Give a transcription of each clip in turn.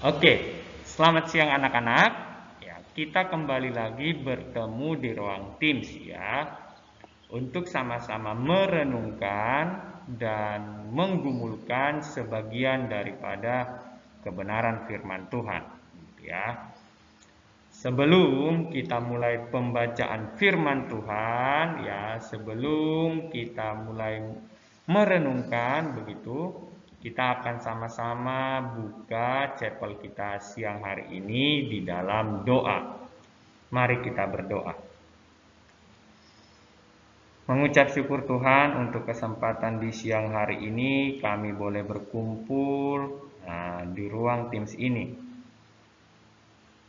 Oke, selamat siang anak-anak. Ya, kita kembali lagi bertemu di ruang Teams ya, untuk sama-sama merenungkan dan menggumulkan sebagian daripada kebenaran firman Tuhan, gitu ya. Sebelum kita mulai pembacaan firman Tuhan ya, sebelum kita mulai merenungkan begitu, kita akan sama-sama buka chapel kita siang hari ini di dalam doa. Mari kita berdoa. Mengucap syukur Tuhan untuk kesempatan di siang hari ini kami boleh berkumpul di ruang Teams ini.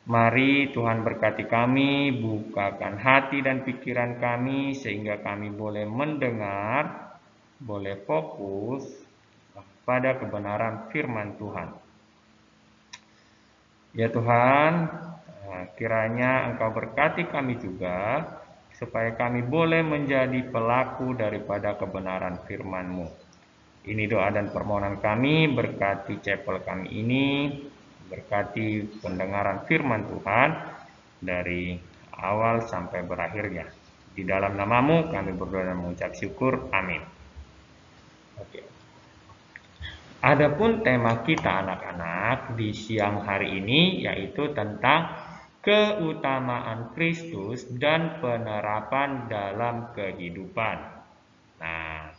Mari Tuhan berkati kami, bukakan hati dan pikiran kami sehingga kami boleh mendengar, boleh fokus pada kebenaran firman Tuhan. Ya Tuhan, kiranya Engkau berkati kami juga, supaya kami boleh menjadi pelaku daripada kebenaran firman-Mu. Ini doa dan permohonan kami, berkati chapel kami ini, berkati pendengaran firman Tuhan dari awal sampai berakhirnya. Di dalam nama-Mu kami berdoa dan mengucap syukur. Amin. Oke. Adapun tema kita anak-anak di siang hari ini yaitu tentang keutamaan Kristus dan penerapan dalam kehidupan. Nah,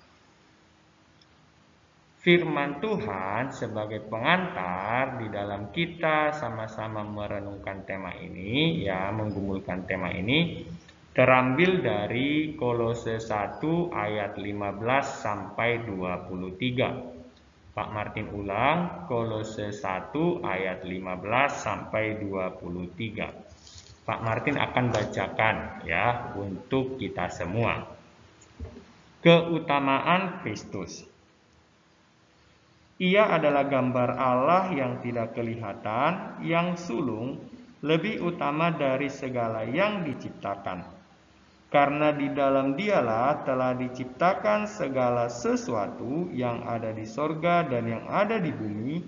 firman Tuhan sebagai pengantar di dalam kita sama-sama merenungkan tema ini, ya, menggumulkan tema ini, terambil dari Kolose 1 ayat 15 sampai 23. Pak Martin ulang, Kolose 1 ayat 15 sampai 23. Pak Martin akan bacakan ya untuk kita semua. Keutamaan Kristus. Ia adalah gambar Allah yang tidak kelihatan, yang sulung, lebih utama dari segala yang diciptakan. Karena di dalam Dialah telah diciptakan segala sesuatu yang ada di sorga dan yang ada di bumi,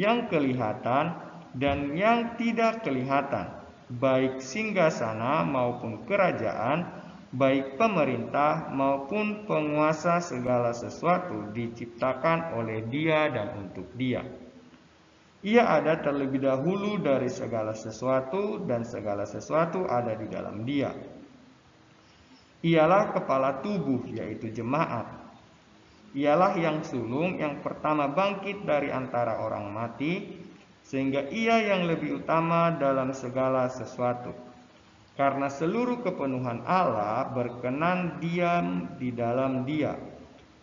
yang kelihatan dan yang tidak kelihatan, baik singgasana maupun kerajaan, baik pemerintah maupun penguasa, segala sesuatu diciptakan oleh Dia dan untuk Dia. Ia ada terlebih dahulu dari segala sesuatu, dan segala sesuatu ada di dalam Dia. Ialah kepala tubuh, yaitu jemaat. Ialah yang sulung, yang pertama bangkit dari antara orang mati, sehingga ia yang lebih utama dalam segala sesuatu. Karena seluruh kepenuhan Allah berkenan diam di dalam Dia,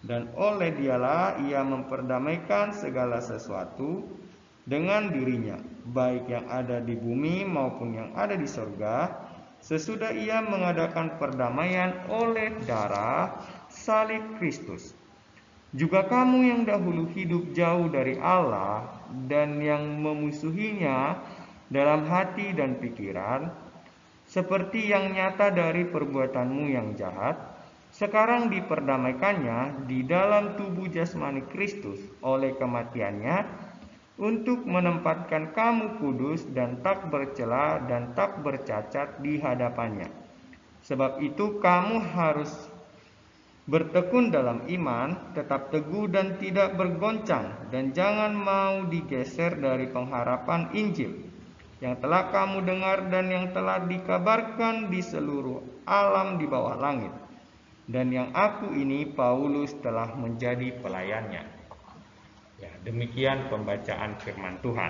dan oleh Dialah ia memperdamaikan segala sesuatu dengan dirinya, baik yang ada di bumi maupun yang ada di sorga, sesudah ia mengadakan perdamaian oleh darah salib Kristus. Juga kamu yang dahulu hidup jauh dari Allah dan yang memusuhinya dalam hati dan pikiran, seperti yang nyata dari perbuatanmu yang jahat, sekarang diperdamaikannya di dalam tubuh jasmani Kristus oleh kematiannya, untuk menempatkan kamu kudus dan tak bercela dan tak bercacat di hadapannya. Sebab itu kamu harus bertekun dalam iman, tetap teguh dan tidak bergoncang, dan jangan mau digeser dari pengharapan Injil yang telah kamu dengar dan yang telah dikabarkan di seluruh alam di bawah langit, dan yang aku ini, Paulus, telah menjadi pelayannya. Ya, demikian pembacaan firman Tuhan.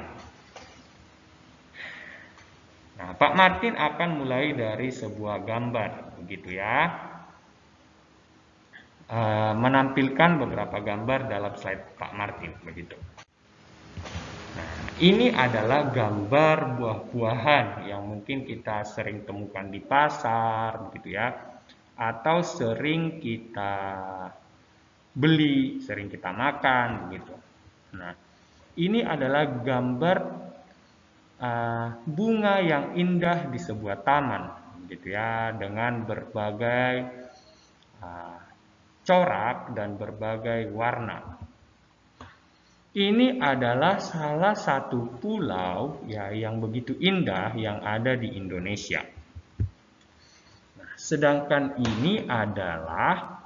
Nah, Pak Martin akan mulai dari sebuah gambar, begitu ya. Menampilkan beberapa gambar dalam slide Pak Martin, begitu. Nah, ini adalah gambar buah-buahan yang mungkin kita sering temukan di pasar, begitu ya, atau sering kita beli, sering kita makan, begitu. Nah, ini adalah gambar bunga yang indah di sebuah taman, gitu ya, dengan berbagai corak dan berbagai warna. Ini adalah salah satu pulau ya yang begitu indah yang ada di Indonesia. Nah, sedangkan ini adalah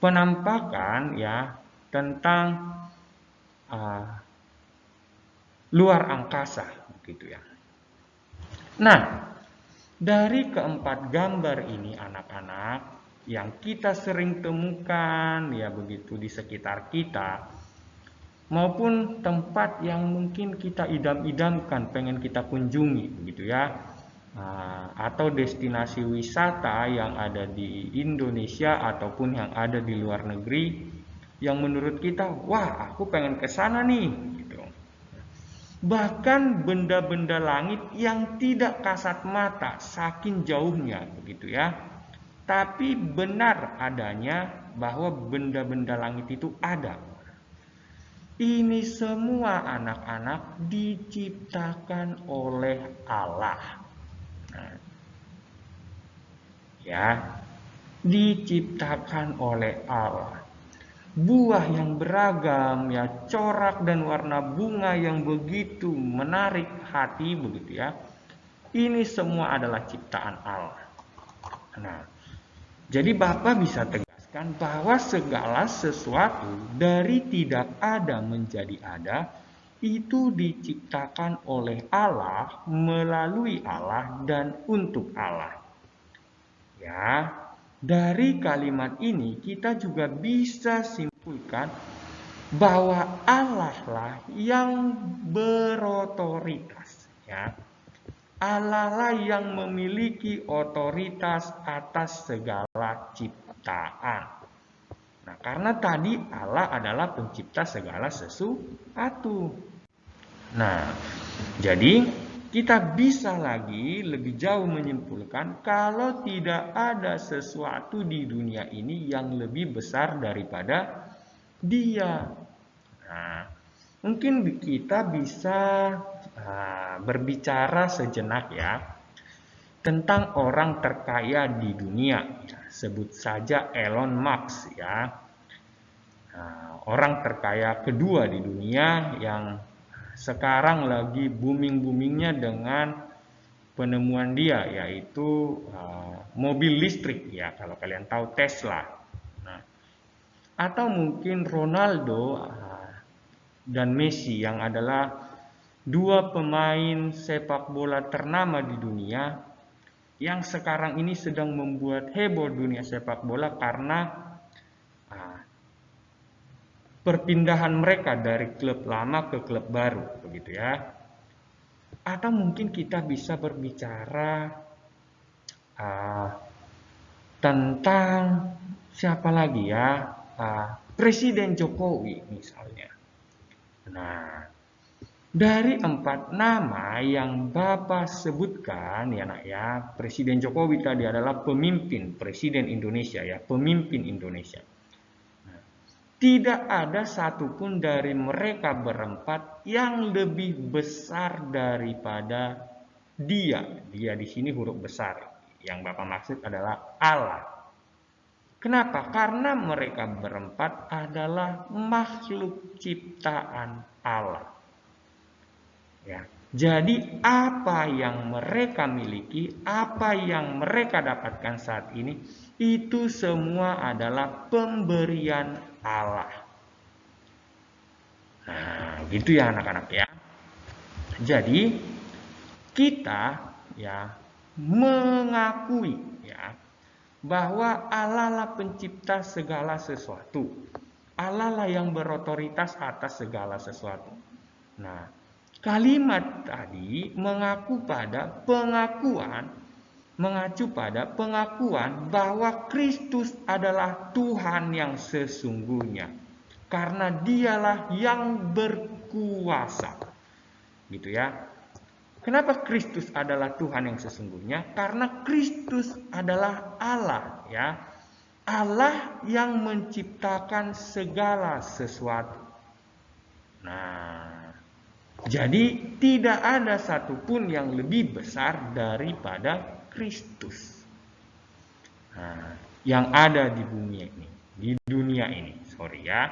penampakan ya tentang luar angkasa gitu ya. Nah, dari keempat gambar ini anak-anak yang kita sering temukan ya begitu di sekitar kita maupun tempat yang mungkin kita idam-idamkan pengen kita kunjungi begitu ya, atau destinasi wisata yang ada di Indonesia ataupun yang ada di luar negeri yang menurut kita wah aku pengen ke sana nih gitu. Bahkan benda-benda langit yang tidak kasat mata saking jauhnya begitu ya. Tapi benar adanya bahwa benda-benda langit itu ada. Ini semua anak-anak diciptakan oleh Allah. Nah, ya, diciptakan oleh Allah. Buah yang beragam, ya, corak dan warna bunga yang begitu menarik hati begitu ya. Ini semua adalah ciptaan Allah. Nah, jadi Bapak bisa tegaskan bahwa segala sesuatu dari tidak ada menjadi ada itu diciptakan oleh Allah, melalui Allah dan untuk Allah. Ya, dari kalimat ini kita juga bisa simpulkan bahwa Allah lah yang berotoritas ya. Allah lah yang memiliki otoritas atas segala ciptaan. Nah, karena tadi Allah adalah pencipta segala sesuatu. Nah, jadi kita bisa lagi lebih jauh menyimpulkan kalau tidak ada sesuatu di dunia ini yang lebih besar daripada Dia. Nah, mungkin kita bisa berbicara sejenak ya tentang orang terkaya di dunia. Sebut saja Elon Musk ya. Orang terkaya kedua di dunia yang sekarang lagi booming-boomingnya dengan penemuan dia yaitu mobil listrik ya, kalau kalian tahu Tesla. Nah, atau mungkin Ronaldo dan Messi yang adalah dua pemain sepak bola ternama di dunia yang sekarang ini sedang membuat heboh dunia sepak bola karena perpindahan mereka dari klub lama ke klub baru begitu ya. Atau mungkin kita bisa berbicara tentang siapa lagi ya, Presiden Jokowi misalnya. Nah, dari 4 nama yang Bapak sebutkan ya nak ya, Presiden Jokowi tadi adalah pemimpin Presiden Indonesia ya, pemimpin Indonesia. Tidak ada satupun dari mereka berempat yang lebih besar daripada Dia. Dia di sini huruf besar. Yang Bapak maksud adalah Allah. Kenapa? Karena mereka berempat adalah makhluk ciptaan Allah. Ya. Jadi apa yang mereka miliki, apa yang mereka dapatkan saat ini, itu semua adalah pemberian Allah. Nah, gitu ya anak-anak ya. Jadi kita ya mengakui ya bahwa Allah lah pencipta segala sesuatu. Allah lah yang berotoritas atas segala sesuatu. Nah, kalimat tadi mengacu pada pengakuan bahwa Kristus adalah Tuhan yang sesungguhnya. Karena Dialah yang berkuasa. Gitu ya. Kenapa Kristus adalah Tuhan yang sesungguhnya? Karena Kristus adalah Allah ya. Allah yang menciptakan segala sesuatu. Nah, jadi tidak ada satupun yang lebih besar daripada Kristus. Nah, yang ada di bumi ini, di dunia ini, sorry ya.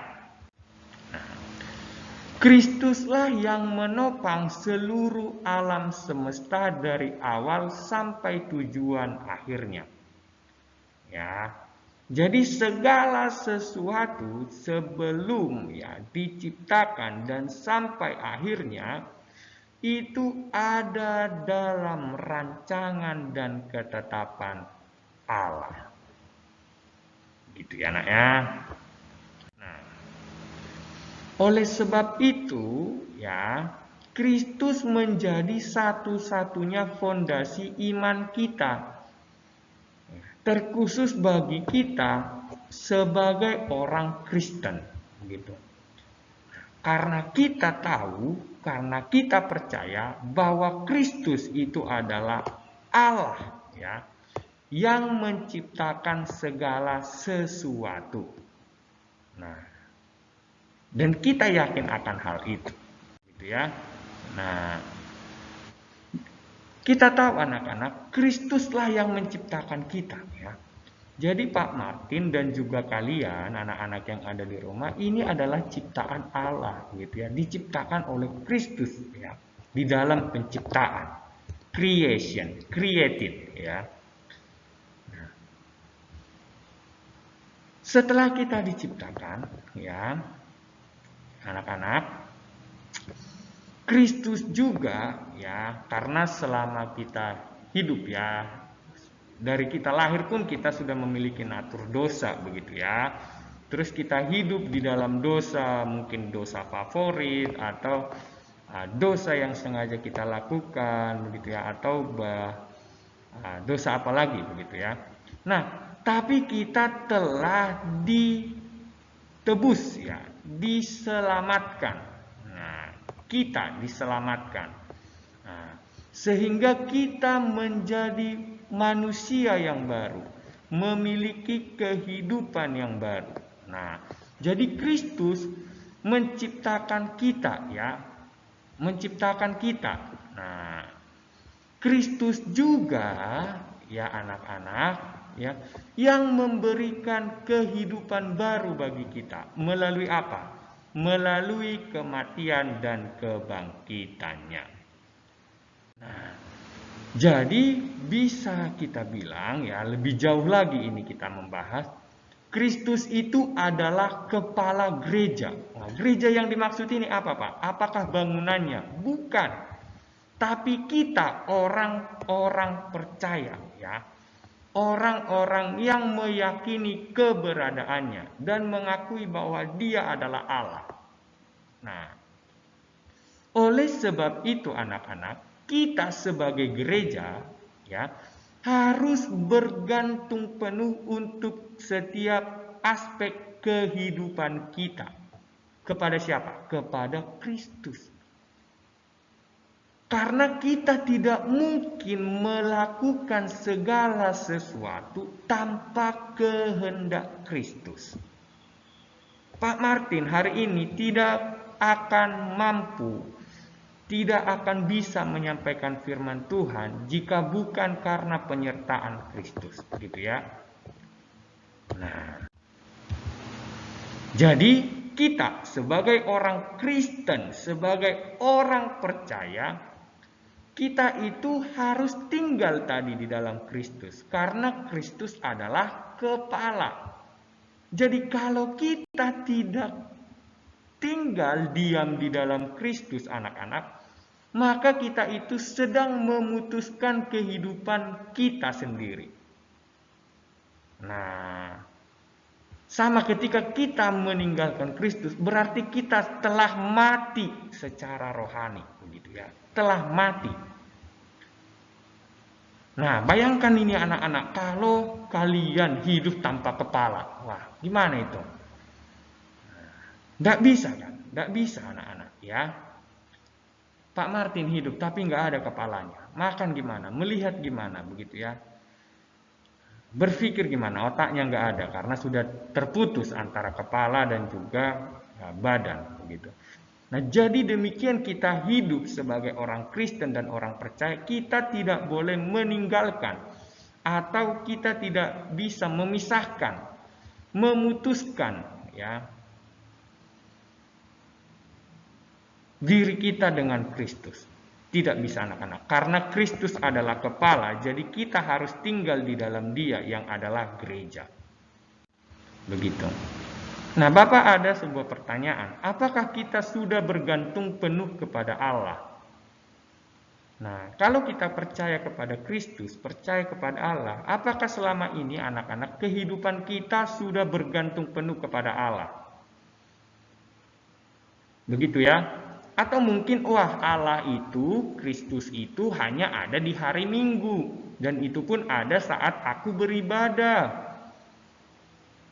Kristuslah yang menopang seluruh alam semesta dari awal sampai tujuan akhirnya. Ya. Jadi segala sesuatu sebelum diciptakan dan sampai akhirnya itu ada dalam rancangan dan ketetapan Allah. Gitu ya, Nak ya. Nah, oleh sebab itu, Kristus menjadi satu-satunya fondasi iman kita. Terkhusus bagi kita sebagai orang Kristen, gitu. Karena kita tahu, karena kita percaya bahwa Kristus itu adalah Allah, yang menciptakan segala sesuatu. Nah, dan kita yakin akan hal itu, gitu ya. Nah, kita tahu anak-anak, Kristuslah yang menciptakan kita, ya. Jadi Pak Martin dan juga kalian anak-anak yang ada di rumah, ini adalah ciptaan Allah, gitu ya. Diciptakan oleh Kristus, ya, di dalam penciptaan, creation, created, ya. Nah, setelah kita diciptakan, ya, anak-anak, Kristus juga, ya, karena selama kita hidup, ya, dari kita lahir pun kita sudah memiliki natur dosa, begitu ya. Terus kita hidup di dalam dosa, mungkin dosa favorit atau dosa yang sengaja kita lakukan, begitu ya, atau dosa apa lagi, begitu ya. Nah, tapi kita telah ditebus, ya, diselamatkan. Kita diselamatkan, sehingga kita menjadi manusia yang baru, memiliki kehidupan yang baru. Nah, jadi Kristus menciptakan kita, ya, menciptakan kita. Nah, Kristus juga, ya anak-anak, ya, yang memberikan kehidupan baru bagi kita melalui apa? Melalui kematian dan kebangkitannya. Nah, jadi bisa kita bilang, ya, lebih jauh lagi ini kita membahas, Kristus itu adalah kepala gereja. Nah, gereja yang dimaksud ini apa, Pak? Apakah bangunannya? Bukan. Tapi kita orang-orang percaya, ya. Orang-orang yang meyakini keberadaannya dan mengakui bahwa Dia adalah Allah. Nah, oleh sebab itu anak-anak, kita sebagai gereja, ya, harus bergantung penuh untuk setiap aspek kehidupan kita. Kepada siapa? Kepada Kristus. Karena kita tidak mungkin melakukan segala sesuatu tanpa kehendak Kristus. Pak Martin hari ini tidak akan mampu, tidak akan bisa menyampaikan firman Tuhan jika bukan karena penyertaan Kristus, gitu ya. Nah, jadi kita sebagai orang Kristen, sebagai orang percaya, kita itu harus tinggal tadi di dalam Kristus, karena Kristus adalah kepala. Jadi kalau kita tidak tinggal diam di dalam Kristus anak-anak, maka kita itu sedang memutuskan kehidupan kita sendiri. Nah, sama ketika kita meninggalkan Kristus, berarti kita telah mati secara rohani, begitu ya. Telah mati. Nah, bayangkan ini anak-anak, kalau kalian hidup tanpa kepala, wah, gimana itu? Nggak bisa kan? Nggak bisa anak-anak, ya. Pak Martin hidup tapi nggak ada kepalanya. Makan gimana? Melihat gimana, begitu ya. Berpikir gimana? Otaknya nggak ada karena sudah terputus antara kepala dan juga badan, begitu. Nah, jadi demikian kita hidup sebagai orang Kristen dan orang percaya, kita tidak boleh meninggalkan atau kita tidak bisa memisahkan, memutuskan, ya, diri kita dengan Kristus. Tidak bisa anak-anak. Karena Kristus adalah kepala, jadi kita harus tinggal di dalam Dia yang adalah gereja. Begitu. Nah, Bapak ada sebuah pertanyaan. Apakah kita sudah bergantung penuh kepada Allah? Nah, kalau kita percaya kepada Kristus, percaya kepada Allah, apakah selama ini anak-anak kehidupan kita sudah bergantung penuh kepada Allah? Begitu ya. Atau mungkin Allah itu, Kristus itu hanya ada di hari Minggu, dan itu pun ada saat aku beribadah.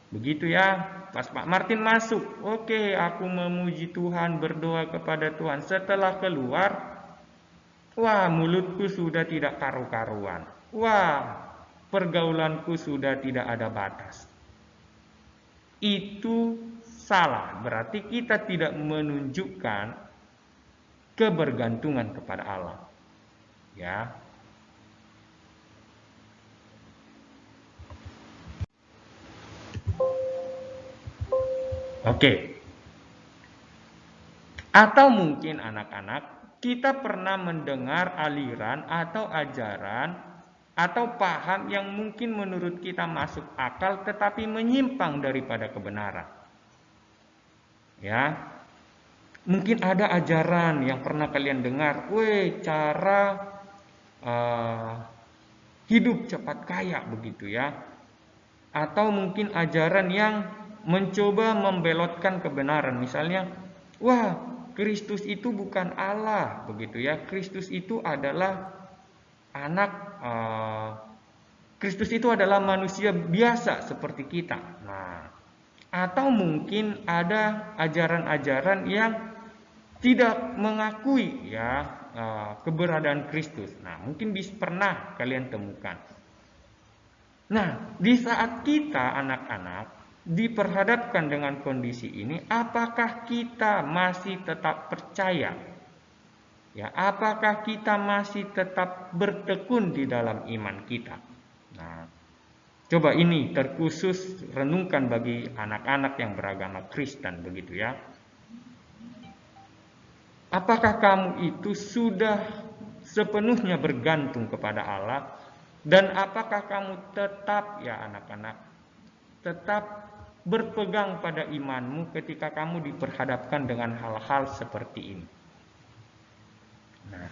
Begitu ya. Pas Pak Martin masuk, oke, aku memuji Tuhan, berdoa kepada Tuhan. Setelah keluar, wah, mulutku sudah tidak karu-karuan. Wah, pergaulanku sudah tidak ada batas. Itu salah. Berarti kita tidak menunjukkan kebergantungan kepada Allah. Ya. Oke. Atau mungkin anak-anak kita pernah mendengar aliran atau ajaran atau paham yang mungkin menurut kita masuk akal tetapi menyimpang daripada kebenaran. Ya. Mungkin ada ajaran yang pernah kalian dengar, cara hidup cepat kaya begitu ya. Atau mungkin ajaran yang mencoba membelotkan kebenaran. Misalnya, wah, Kristus itu bukan Allah begitu ya. Kristus itu adalah Kristus itu adalah manusia biasa seperti kita. Nah, atau mungkin ada ajaran-ajaran yang tidak mengakui ya keberadaan Kristus. Nah, mungkin pernah kalian temukan. Nah, di saat kita anak-anak diperhadapkan dengan kondisi ini, apakah kita masih tetap percaya? Ya, apakah kita masih tetap bertekun di dalam iman kita? Nah, coba ini terkhusus renungkan bagi anak-anak yang beragama Kristen begitu ya. Apakah kamu itu sudah sepenuhnya bergantung kepada Allah? Dan apakah kamu tetap ya anak-anak tetap berpegang pada imanmu ketika kamu diperhadapkan dengan hal-hal seperti ini? Nah,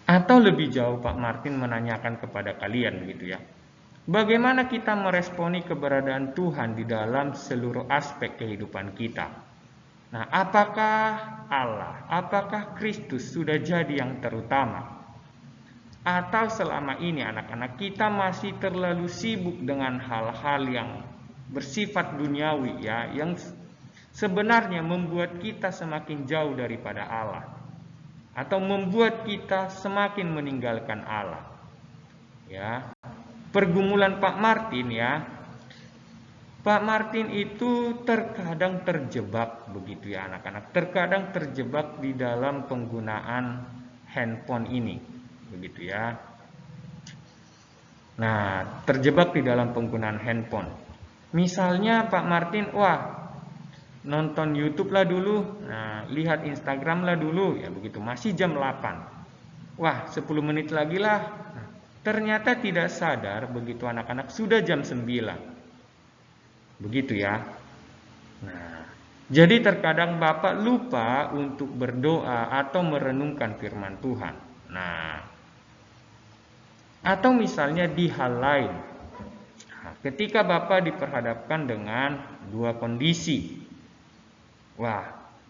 atau lebih jauh Pak Martin menanyakan kepada kalian gitu ya. Bagaimana kita meresponi keberadaan Tuhan di dalam seluruh aspek kehidupan kita? Nah, apakah Allah, apakah Kristus sudah jadi yang terutama? Atau selama ini anak-anak kita masih terlalu sibuk dengan hal-hal yang bersifat duniawi ya, yang sebenarnya membuat kita semakin jauh daripada Allah, atau membuat kita semakin meninggalkan Allah. Ya. Pergumulan Pak Martin ya. Pak Martin itu terkadang terjebak begitu ya anak-anak. Terkadang terjebak di dalam penggunaan handphone ini. Begitu ya. Nah, terjebak di dalam penggunaan handphone. Misalnya Pak Martin, nonton YouTube lah dulu. Nah, lihat Instagram lah dulu ya begitu. Masih jam 8. 10 menit lagi lah. Ternyata tidak sadar begitu anak-anak sudah jam 9. Begitu ya. Nah, jadi terkadang Bapak lupa untuk berdoa atau merenungkan firman Tuhan. Nah, atau misalnya di hal lain. Nah, ketika Bapak diperhadapkan dengan dua kondisi.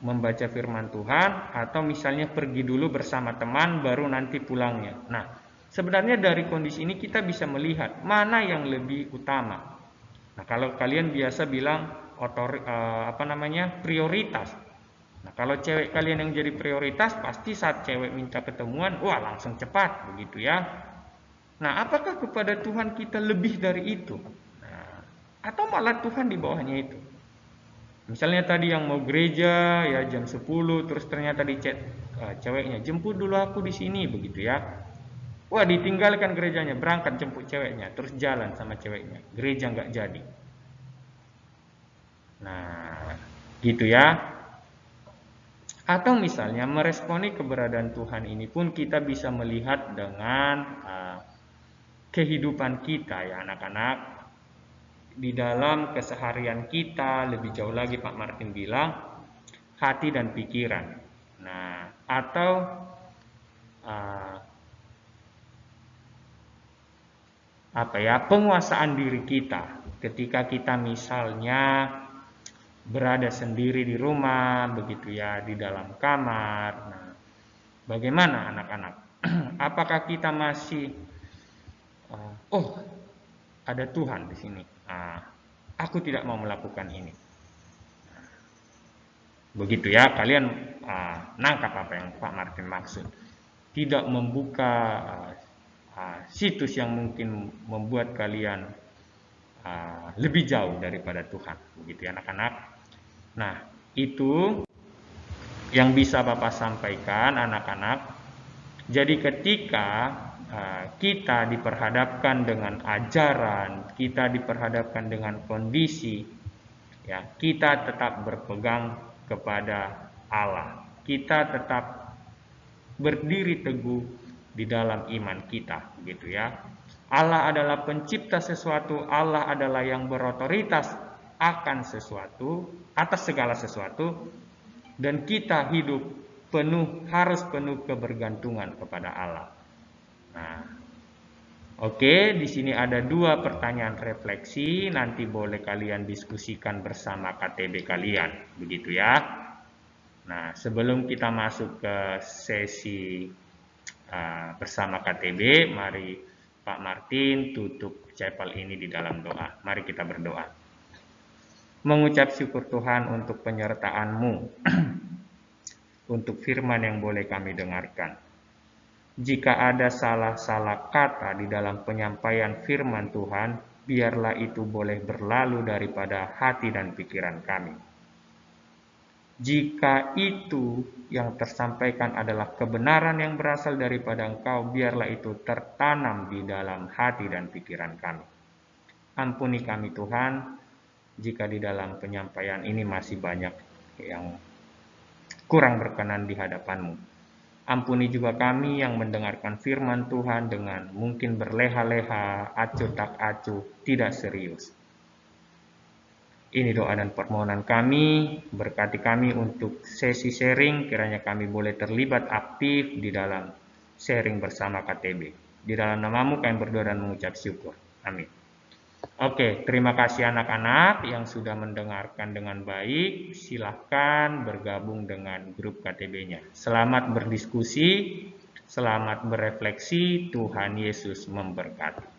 Membaca firman Tuhan atau misalnya pergi dulu bersama teman baru nanti pulangnya. Nah, sebenarnya dari kondisi ini kita bisa melihat mana yang lebih utama. Nah, kalau kalian biasa bilang prioritas. Nah, kalau cewek kalian yang jadi prioritas, pasti saat cewek minta ketemuan, langsung cepat begitu ya. Nah, apakah kepada Tuhan kita lebih dari itu? Nah, atau malah Tuhan di bawahnya itu? Misalnya tadi yang mau gereja ya jam 10, terus ternyata di chat ceweknya, jemput dulu aku di sini begitu ya. Ditinggalkan gerejanya, berangkat jemput ceweknya, terus jalan sama ceweknya, gereja nggak jadi. Nah, gitu ya. Atau misalnya meresponi keberadaan Tuhan ini pun kita bisa melihat dengan kehidupan kita ya anak-anak. Di dalam keseharian kita, lebih jauh lagi Pak Martin bilang, hati dan pikiran. Nah, atau penguasaan diri kita. Ketika kita misalnya berada sendiri di rumah, begitu ya, di dalam kamar. Nah, bagaimana anak-anak? Apakah kita masih, ada Tuhan di sini. Aku tidak mau melakukan ini. Begitu ya, kalian nangkap apa yang Pak Martin maksud. Tidak membuka situs yang mungkin membuat kalian lebih jauh daripada Tuhan. Begitu ya anak-anak. Nah, itu yang bisa Bapak sampaikan anak-anak. Jadi ketika kita diperhadapkan dengan ajaran, kita diperhadapkan dengan kondisi, ya, kita tetap berpegang kepada Allah. Kita tetap berdiri teguh di dalam iman kita, gitu ya. Allah adalah pencipta sesuatu, Allah adalah yang berotoritas akan sesuatu, atas segala sesuatu, dan kita hidup harus penuh kebergantungan kepada Allah. Nah, oke, di sini ada 2 pertanyaan refleksi, nanti boleh kalian diskusikan bersama KTB kalian, begitu ya. Nah, sebelum kita masuk ke sesi bersama KTB, mari Pak Martin tutup chapel ini di dalam doa. Mari kita berdoa. Mengucap syukur Tuhan untuk penyertaan-Mu, untuk firman yang boleh kami dengarkan. Jika ada salah-salah kata di dalam penyampaian firman Tuhan, biarlah itu boleh berlalu daripada hati dan pikiran kami. Jika itu yang tersampaikan adalah kebenaran yang berasal daripada Engkau, biarlah itu tertanam di dalam hati dan pikiran kami. Ampuni kami Tuhan, jika di dalam penyampaian ini masih banyak yang kurang berkenan di hadapan-Mu. Ampuni juga kami yang mendengarkan firman Tuhan dengan mungkin berleha-leha, acuh tak acuh, tidak serius. Ini doa dan permohonan kami, berkati kami untuk sesi sharing, kiranya kami boleh terlibat aktif di dalam sharing bersama KTB. Di dalam nama-Mu kami berdoa dan mengucap syukur. Amin. Oke, terima kasih anak-anak yang sudah mendengarkan dengan baik. Silahkan bergabung dengan grup KTB-nya. Selamat berdiskusi, selamat berefleksi, Tuhan Yesus memberkati.